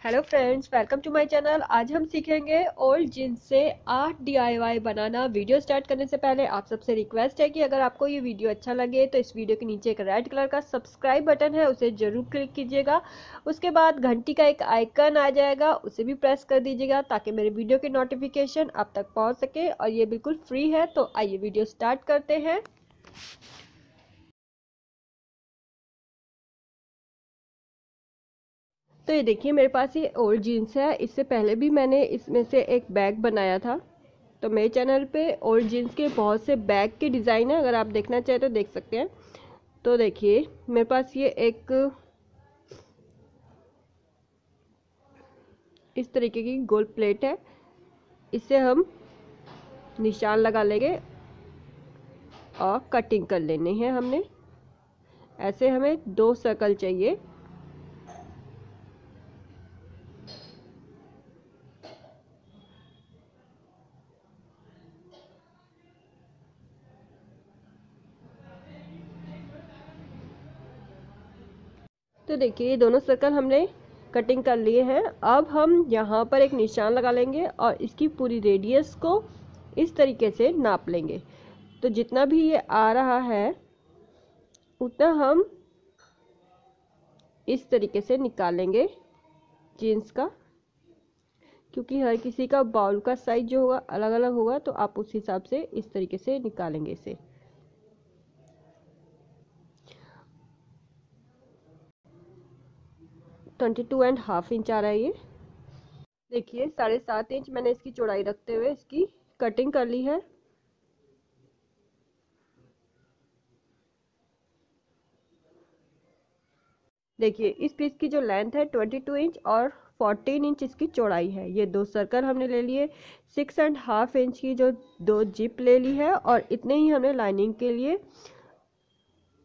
Hello friends, welcome to my channel. आज हम सीखेंगे ओल्ड जीन्स से आर्ट डीआईवाई बनाना। वीडियो स्टार्ट करने से पहले आप सबसे रिक्वेस्ट है कि अगर आपको ये वीडियो अच्छा लगे तो इस वीडियो के नीचे एक रेड कलर का सब्सक्राइब बटन है, उसे जरूर क्लिक कीजिएगा। उसके बाद घंटी का एक आइकन आ जाएगा, उसे भी प्रेस कर दीजिएगा ताकि मेरे वीडियो की नोटिफिकेशन आप तक पहुँच सके। और ये बिल्कुल फ्री है, तो आइए वीडियो स्टार्ट करते हैं। तो ये देखिए, मेरे पास ये ओल्ड जीन्स है। इससे पहले भी मैंने इसमें से एक बैग बनाया था। तो मेरे चैनल पे ओल्ड जीन्स के बहुत से बैग के डिज़ाइन है, अगर आप देखना चाहें तो देख सकते हैं। तो देखिए, मेरे पास ये एक इस तरीके की गोल प्लेट है। इससे हम निशान लगा लेंगे और कटिंग कर लेनी है हमने। ऐसे हमें 2 सर्कल चाहिए। तो देखिए, ये दोनों सर्कल हमने कटिंग कर लिए हैं। अब हम यहाँ पर एक निशान लगा लेंगे और इसकी पूरी रेडियस को इस तरीके से नाप लेंगे। तो जितना भी ये आ रहा है उतना हम इस तरीके से निकालेंगे जीन्स का, क्योंकि हर किसी का बाउल का साइज जो होगा अलग अलग होगा, तो आप उस हिसाब से इस तरीके से निकालेंगे इसे। ट्वेंटी 22.5 इंच आ रहा है ये। देखिए, 7.5 इंच मैंने इसकी चौड़ाई रखते हुए इसकी कटिंग कर ली है। देखिए, इस पीस की जो लेंथ है 22 इंच और 14 इंच इसकी चौड़ाई है। ये 2 सर्कल हमने ले लिए। 6.5 इंच की जो 2 जिप ले ली है और इतने ही हमने लाइनिंग के लिए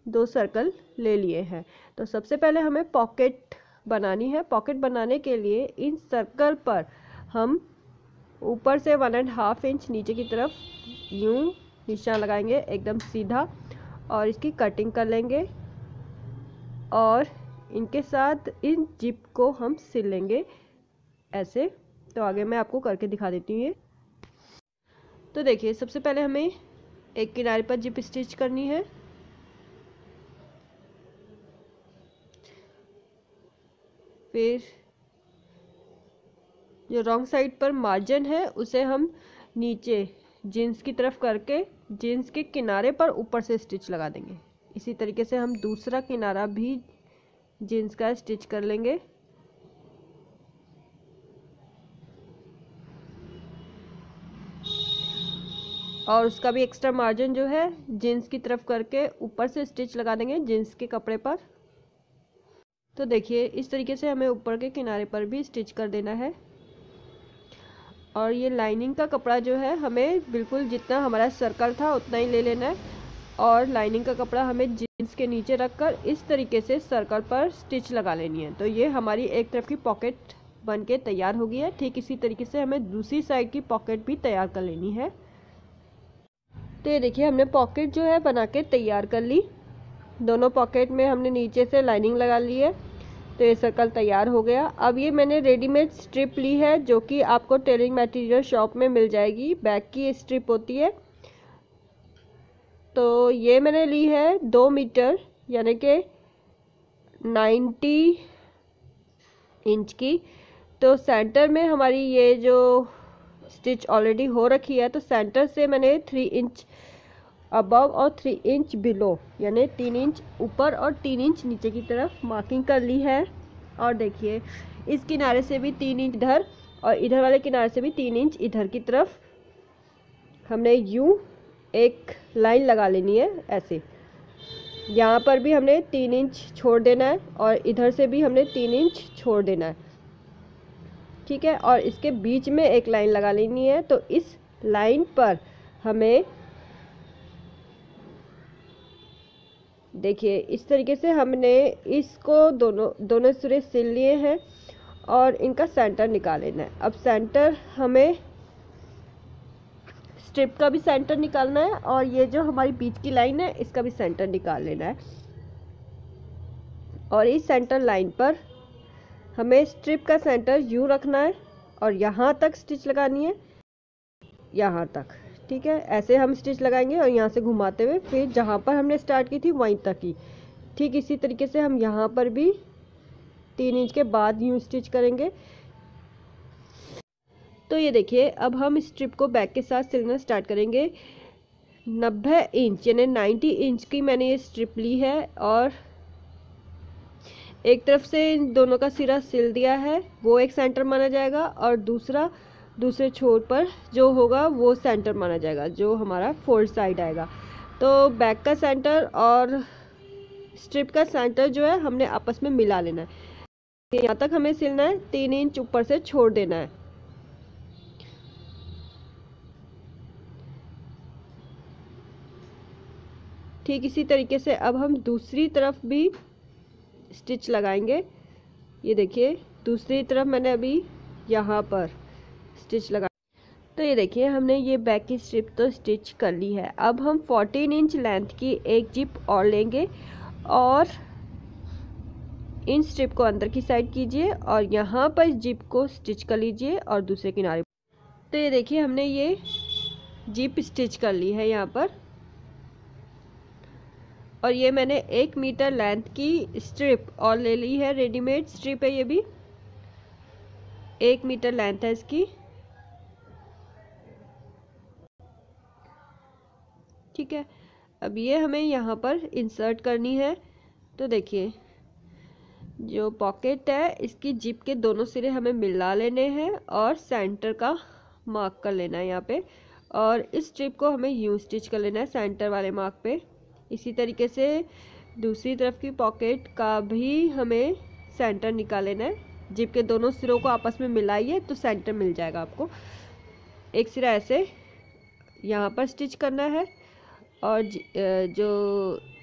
2 सर्कल ले लिए हैं। तो सबसे पहले हमें पॉकेट बनानी है। पॉकेट बनाने के लिए इन सर्कल पर हम ऊपर से 1.5 इंच नीचे की तरफ यूं निशान लगाएंगे एकदम सीधा, और इसकी कटिंग कर लेंगे और इनके साथ इन जिप को हम सिल लेंगे ऐसे। तो आगे मैं आपको करके दिखा देती हूँ ये। तो देखिए, सबसे पहले हमें एक किनारे पर जिप स्टिच करनी है। फिर जो रॉन्ग साइड पर मार्जिन है उसे हम नीचे जीन्स की तरफ करके जीन्स के किनारे पर ऊपर से स्टिच लगा देंगे। इसी तरीके से हम दूसरा किनारा भी जीन्स का स्टिच कर लेंगे। और उसका भी एक्स्ट्रा मार्जिन जो है जीन्स की तरफ करके ऊपर से स्टिच लगा देंगे जीन्स के कपड़े पर। तो देखिए, इस तरीके से हमें ऊपर के किनारे पर भी स्टिच कर देना है। और ये लाइनिंग का कपड़ा जो है हमें बिल्कुल जितना हमारा सर्कल था उतना ही ले लेना है। और लाइनिंग का कपड़ा हमें जीन्स के नीचे रखकर इस तरीके से सर्कल पर स्टिच लगा लेनी है। तो ये हमारी एक तरफ की पॉकेट बन के तैयार हो गई है। ठीक इसी तरीके से हमें दूसरी साइड की पॉकेट भी तैयार कर लेनी है। तो ये देखिए, हमने पॉकेट जो है बना के तैयार कर ली। दोनों पॉकेट में हमने नीचे से लाइनिंग लगा ली है। तो ये सर्कल तैयार हो गया। अब ये मैंने रेडीमेड स्ट्रिप ली है, जो कि आपको टेलरिंग मटेरियल शॉप में मिल जाएगी। बैक की स्ट्रिप होती है। तो ये मैंने ली है 2 मीटर यानी कि 90 इंच की। तो सेंटर में हमारी ये जो स्टिच ऑलरेडी हो रखी है, तो सेंटर से मैंने 3 इंच अबव और 3 इंच बिलो यानी 3 इंच ऊपर और 3 इंच नीचे की तरफ मार्किंग कर ली है। और देखिए, इस किनारे से भी 3 इंच इधर और इधर वाले किनारे से भी 3 इंच इधर की तरफ हमने यूं एक लाइन लगा लेनी है ऐसे। यहाँ पर भी हमने 3 इंच छोड़ देना है और इधर से भी हमने 3 इंच छोड़ देना है, ठीक है। और इसके बीच में एक लाइन लगा लेनी है। तो इस लाइन पर हमें देखिए, इस तरीके से हमने इसको दोनों सिरे सिल लिए हैं और इनका सेंटर निकाल लेना है। अब सेंटर हमें स्ट्रिप का भी सेंटर निकालना है और ये जो हमारी बीच की लाइन है इसका भी सेंटर निकाल लेना है। और इस सेंटर लाइन पर हमें स्ट्रिप का सेंटर यूँ रखना है और यहाँ तक स्टिच लगानी है, यहाँ तक। ठीक है, ऐसे हम स्टिच लगाएंगे और यहाँ से घुमाते हुए फिर जहाँ पर हमने स्टार्ट की थी वहीं तक ही। ठीक इसी तरीके से हम यहाँ पर भी 3 इंच के बाद यूँ स्टिच करेंगे। तो ये देखिए, अब हम स्ट्रिप को बैक के साथ सिलना स्टार्ट करेंगे। 90 इंच यानी 90 इंच की मैंने ये स्ट्रिप ली है और एक तरफ से इन दोनों का सिरा सिल दिया है, वो एक सेंटर माना जाएगा, और दूसरे छोर पर जो होगा वो सेंटर माना जाएगा, जो हमारा फोल्ड साइड आएगा। तो बैक का सेंटर और स्ट्रिप का सेंटर जो है हमने आपस में मिला लेना है। यहाँ तक हमें सिलना है, 3 इंच ऊपर से छोड़ देना है। ठीक इसी तरीके से अब हम दूसरी तरफ भी स्टिच लगाएंगे। ये देखिए, दूसरी तरफ मैंने अभी यहाँ पर स्टिच लगा। तो ये देखिए, हमने ये बैक की स्ट्रिप तो स्टिच कर ली है। अब हम 14 इंच लेंथ की एक जिप और लेंगे और इन स्ट्रिप को अंदर की साइड कीजिए और यहाँ पर जिप को स्टिच कर लीजिए और दूसरे किनारे। तो ये देखिए, हमने ये जिप स्टिच कर ली है यहाँ पर, और ये मैंने 1 मीटर लेंथ की स्ट्रिप और ले ली है। रेडीमेड स्ट्रिप है, ये भी 1 मीटर लेंथ है इसकी। ठीक है, अब ये हमें यहाँ पर इंसर्ट करनी है। तो देखिए, जो पॉकेट है इसकी जिप के दोनों सिरे हमें मिला लेने हैं और सेंटर का मार्क कर लेना है यहाँ पे, और इस स्ट्रिप को हमें यूं स्टिच कर लेना है सेंटर वाले मार्क पे। इसी तरीके से दूसरी तरफ की पॉकेट का भी हमें सेंटर निकाल लेना है। जिप के दोनों सिरों को आपस में मिलाइए तो सेंटर मिल जाएगा आपको। एक सिरा ऐसे यहाँ पर स्टिच करना है और जो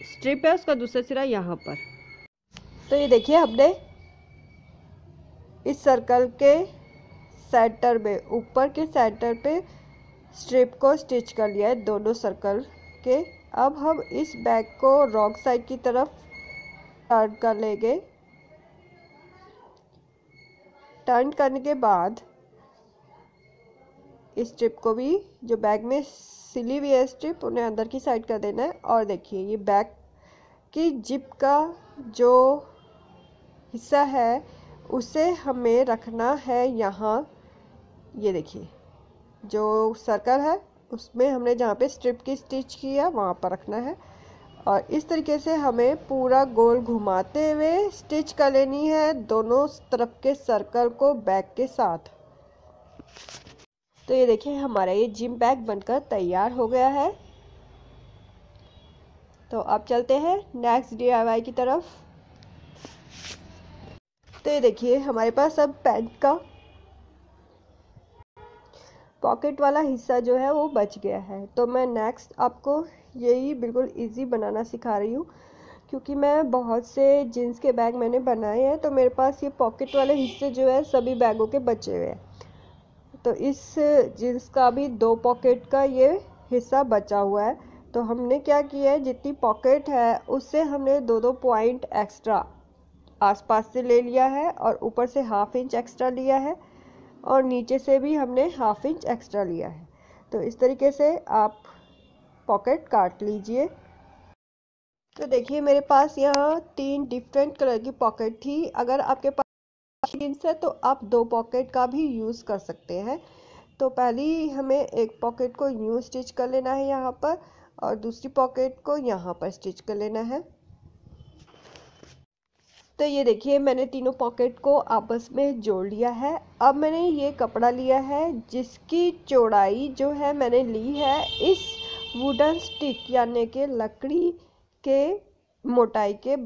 स्ट्रिप है उसका दूसरा सिरा यहाँ पर। तो ये देखिए, हमने इस सर्कल के सेंटर में, ऊपर के सेंटर पे स्ट्रिप को स्टिच कर लिया है दोनों सर्कल के। अब हम इस बैग को रॉन्ग साइड की तरफ टर्न कर लेंगे। टर्न करने के बाद इस स्ट्रिप को भी, जो बैग में सिली हुई है स्ट्रिप, उन्हें अंदर की साइड कर देना है। और देखिए, ये बैग की जिप का जो हिस्सा है उसे हमें रखना है यहाँ। ये देखिए, जो सर्कल है उसमें हमने जहाँ पे स्ट्रिप की स्टिच की है वहाँ पर रखना है, और इस तरीके से हमें पूरा गोल घुमाते हुए स्टिच कर लेनी है दोनों तरफ के सर्कल को बैग के साथ। तो ये देखिए, हमारा ये जिम बैग बनकर तैयार हो गया है। तो अब चलते हैं नेक्स्ट DIY की तरफ। तो ये देखिए, हमारे पास अब पैंट का पॉकेट वाला हिस्सा जो है वो बच गया है। तो मैं नेक्स्ट आपको यही बिल्कुल इजी बनाना सिखा रही हूँ, क्योंकि मैं बहुत से जीन्स के बैग मैंने बनाए हैं, तो मेरे पास ये पॉकेट वाले हिस्से जो है सभी बैगों के बचे हुए हैं। तो इस जीन्स का भी 2 पॉकेट का ये हिस्सा बचा हुआ है। तो हमने क्या किया है, जितनी पॉकेट है उससे हमने 2-2 पॉइंट एक्स्ट्रा आसपास से ले लिया है, और ऊपर से 1/2 इंच एक्स्ट्रा लिया है, और नीचे से भी हमने 1/2 इंच एक्स्ट्रा लिया है। तो इस तरीके से आप पॉकेट काट लीजिए। तो देखिए, मेरे पास यहाँ 3 डिफरेंट कलर की पॉकेट थी। अगर आपके पास जीन्स है तो आप 2 पॉकेट का भी यूज़ कर सकते हैं। तो पहली हमें एक पॉकेट को यूँ स्टिच कर लेना है यहाँ पर, और दूसरी पॉकेट को यहाँ पर स्टिच कर लेना है। तो ये देखिए, मैंने तीनों पॉकेट को आपस में जोड़ लिया है। अब मैंने ये कपड़ा लिया है जिसकी चौड़ाई जो है मैंने ली है इस वुडन स्टिक यानी कि लकड़ी के मोटाई के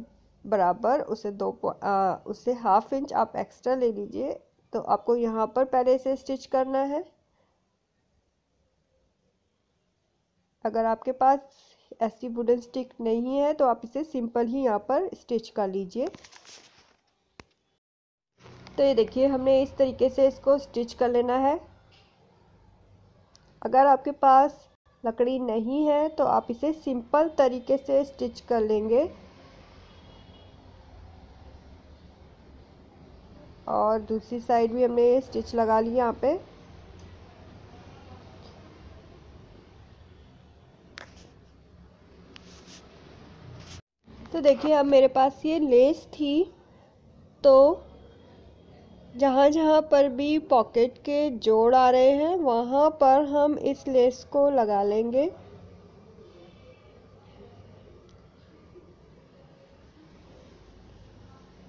बराबर। उसे 1/2 इंच आप एक्स्ट्रा ले लीजिए। तो आपको यहाँ पर पहले से स्टिच करना है। अगर आपके पास ऐसी वुडन स्टिक नहीं है तो आप इसे सिंपल ही यहाँ पर स्टिच कर लीजिए। तो ये देखिए, हमने इस तरीके से इसको स्टिच कर लेना है। अगर आपके पास लकड़ी नहीं है तो आप इसे सिंपल तरीके से स्टिच कर लेंगे। और दूसरी साइड भी हमने ये स्टिच लगा लिया यहाँ पे। तो देखिए अब मेरे पास ये लेस थी, तो जहाँ जहाँ पर भी पॉकेट के जोड़ आ रहे हैं वहाँ पर हम इस लेस को लगा लेंगे।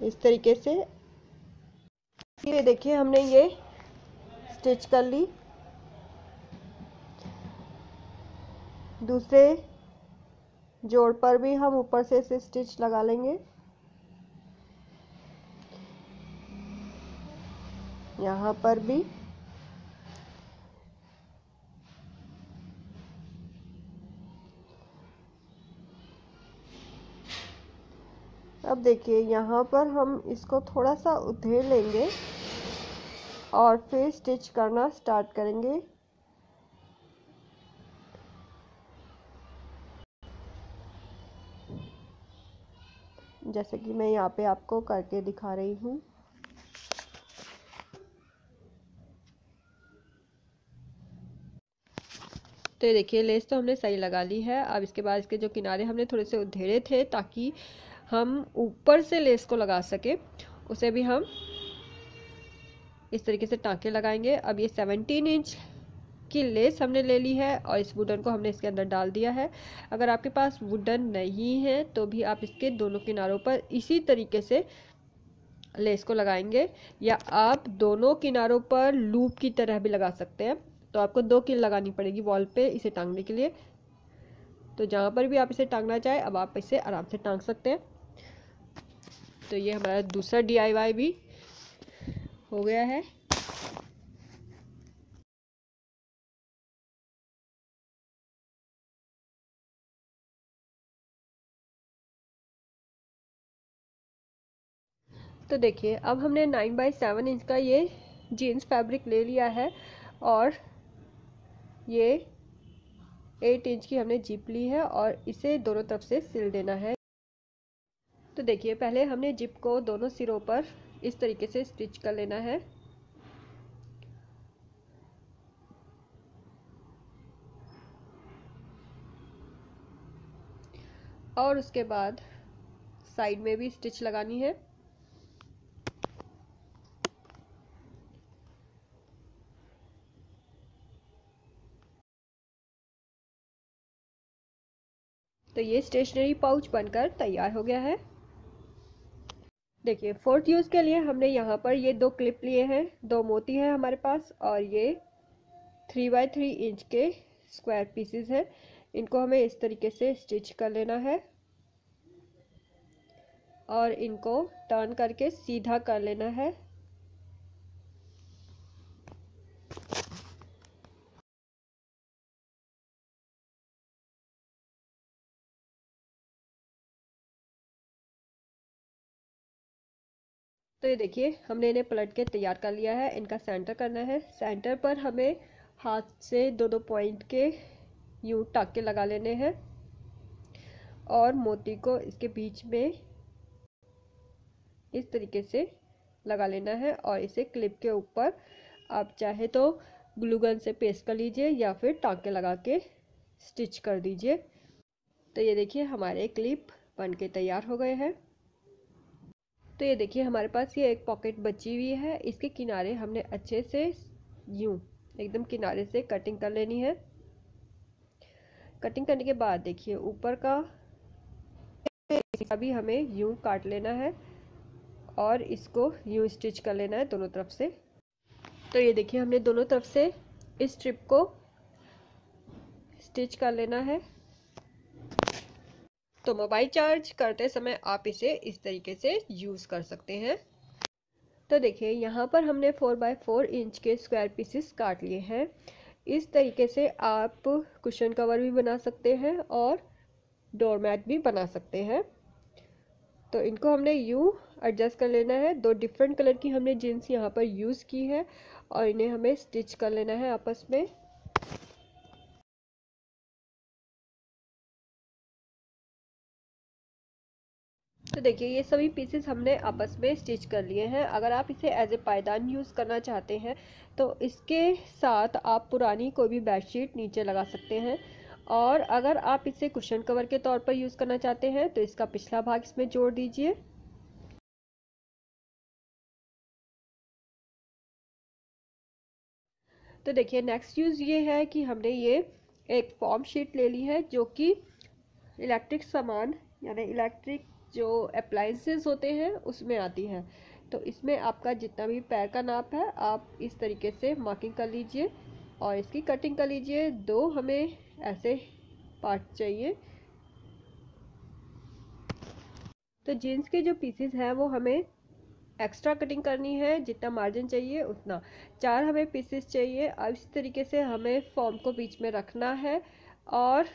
इस तरीके से ये देखिए हमने ये स्टिच कर ली। दूसरे जोड़ पर भी हम ऊपर से इसे स्टिच लगा लेंगे। यहाँ पर भी अब देखिए यहाँ पर हम इसको थोड़ा सा उधेड़ लेंगे और फिर स्टिच करना स्टार्ट करेंगे। जैसे कि मैं यहाँ पे आपको करके दिखा रही हूँ। तो ये देखिए लेस तो हमने सही लगा ली है। अब इसके बाद इसके जो किनारे हमने थोड़े से उधेड़े थे ताकि हम ऊपर से लेस को लगा सके, उसे भी हम इस तरीके से टाँके लगाएंगे। अब ये 17 इंच की लेस हमने ले ली है और इस वुडन को हमने इसके अंदर डाल दिया है। अगर आपके पास वुडन नहीं है तो भी आप इसके दोनों किनारों पर इसी तरीके से लेस को लगाएंगे, या आप दोनों किनारों पर लूप की तरह भी लगा सकते हैं। तो आपको 2 कील लगानी पड़ेगी वॉल पे इसे टांगने के लिए। तो जहाँ पर भी आप इसे टांगना चाहें अब आप इसे आराम से टांग सकते हैं। तो ये हमारा दूसरा DIY भी हो गया है। तो देखिए अब हमने 9x7 इंच का ये जीन्स फैब्रिक ले लिया है और ये 8 इंच की हमने जिप ली है और इसे दोनों तरफ से सिल देना है। तो देखिए पहले हमने जिप को दोनों सिरों पर इस तरीके से स्टिच कर लेना है। और उसके बाद साइड में भी स्टिच लगानी है। तो ये स्टेशनरी पाउच बनकर तैयार हो गया है। देखिए फोर्थ यूज के लिए हमने यहाँ पर ये 2 क्लिप लिए हैं, 2 मोती है हमारे पास और ये 3x3 इंच के स्क्वायर पीसेस है। इनको हमें इस तरीके से स्टिच कर लेना है और इनको टर्न करके सीधा कर लेना है। तो ये देखिए हमने इन्हें पलट के तैयार कर लिया है। इनका सेंटर करना है। सेंटर पर हमें हाथ से 2-2 पॉइंट के यूं टाके लगा लेने हैं और मोती को इसके बीच में इस तरीके से लगा लेना है और इसे क्लिप के ऊपर आप चाहे तो ग्लू गन से पेस्ट कर लीजिए या फिर टांके लगा के स्टिच कर दीजिए। तो ये देखिए हमारे क्लिप बन के तैयार हो गए हैं। तो ये देखिए हमारे पास ये एक पॉकेट बची हुई है। इसके किनारे हमने अच्छे से यूं एकदम किनारे से कटिंग कर लेनी है। कटिंग करने के बाद देखिए ऊपर का भी हमें यूं काट लेना है और इसको यूं स्टिच कर लेना है दोनों तरफ से। तो ये देखिए हमने दोनों तरफ से इस स्ट्रिप को स्टिच कर लेना है। तो मोबाइल चार्ज करते समय आप इसे इस तरीके से यूज कर सकते हैं। तो देखिए यहाँ पर हमने 4x4 इंच के स्क्वायर पीसेस काट लिए हैं। इस तरीके से आप कुशन कवर भी बना सकते हैं और डोरमैट भी बना सकते हैं। तो इनको हमने यूं एडजस्ट कर लेना है। 2 डिफरेंट कलर की हमने जीन्स यहाँ पर यूज़ की है और इन्हें हमें स्टिच कर लेना है आपस में। तो देखिए ये सभी पीसेस हमने आपस में स्टिच कर लिए हैं। अगर आप इसे एज ए पायदान यूज़ करना चाहते हैं तो इसके साथ आप पुरानी कोई भी बेडशीट नीचे लगा सकते हैं, और अगर आप इसे कुशन कवर के तौर पर यूज़ करना चाहते हैं तो इसका पिछला भाग इसमें जोड़ दीजिए। तो देखिए नेक्स्ट यूज़ ये है कि हमने ये एक फॉर्म शीट ले ली है जो कि इलेक्ट्रिक सामान यानी इलेक्ट्रिक जो अप्लायंसेस होते हैं उसमें आती है। तो इसमें आपका जितना भी पैर का नाप है आप इस तरीके से मार्किंग कर लीजिए और इसकी कटिंग कर लीजिए। दो हमें ऐसे पार्ट चाहिए। तो जीन्स के जो पीसेस हैं वो हमें एक्स्ट्रा कटिंग करनी है, जितना मार्जिन चाहिए उतना। 4 हमें पीसेस चाहिए। अब इस तरीके से हमें फॉर्म को बीच में रखना है और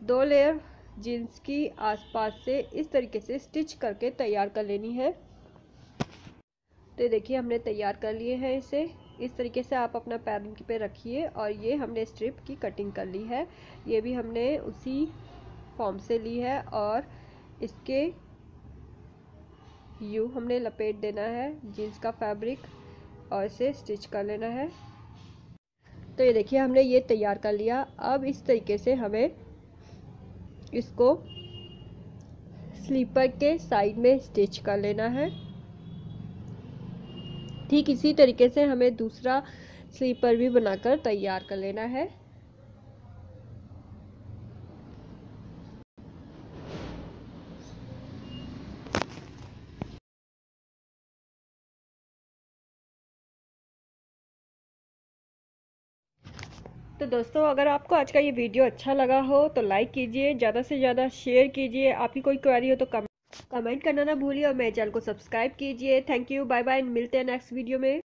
दो लेयर जीन्स की आसपास से इस तरीके से स्टिच करके तैयार कर लेनी है। तो देखिए हमने तैयार कर लिए हैं इसे। इस तरीके से आप अपना पैर पे रखिए और ये हमने स्ट्रिप की कटिंग कर ली है। ये भी हमने उसी फॉर्म से ली है और इसके यू हमने लपेट देना है जीन्स का फैब्रिक और इसे स्टिच कर लेना है। तो ये देखिए हमने ये तैयार कर लिया। अब इस तरीके से हमें इसको स्लीपर के साइड में स्टिच कर लेना है। ठीक इसी तरीके से हमें दूसरा स्लीपर भी बनाकर तैयार कर लेना है। तो दोस्तों अगर आपको आज का ये वीडियो अच्छा लगा हो तो लाइक कीजिए, ज़्यादा से ज़्यादा शेयर कीजिए। आपकी कोई क्वेरी हो तो कमेंट करना ना भूलिए और मेरे चैनल को सब्सक्राइब कीजिए। थैंक यू, बाय बाय, मिलते हैं नेक्स्ट वीडियो में।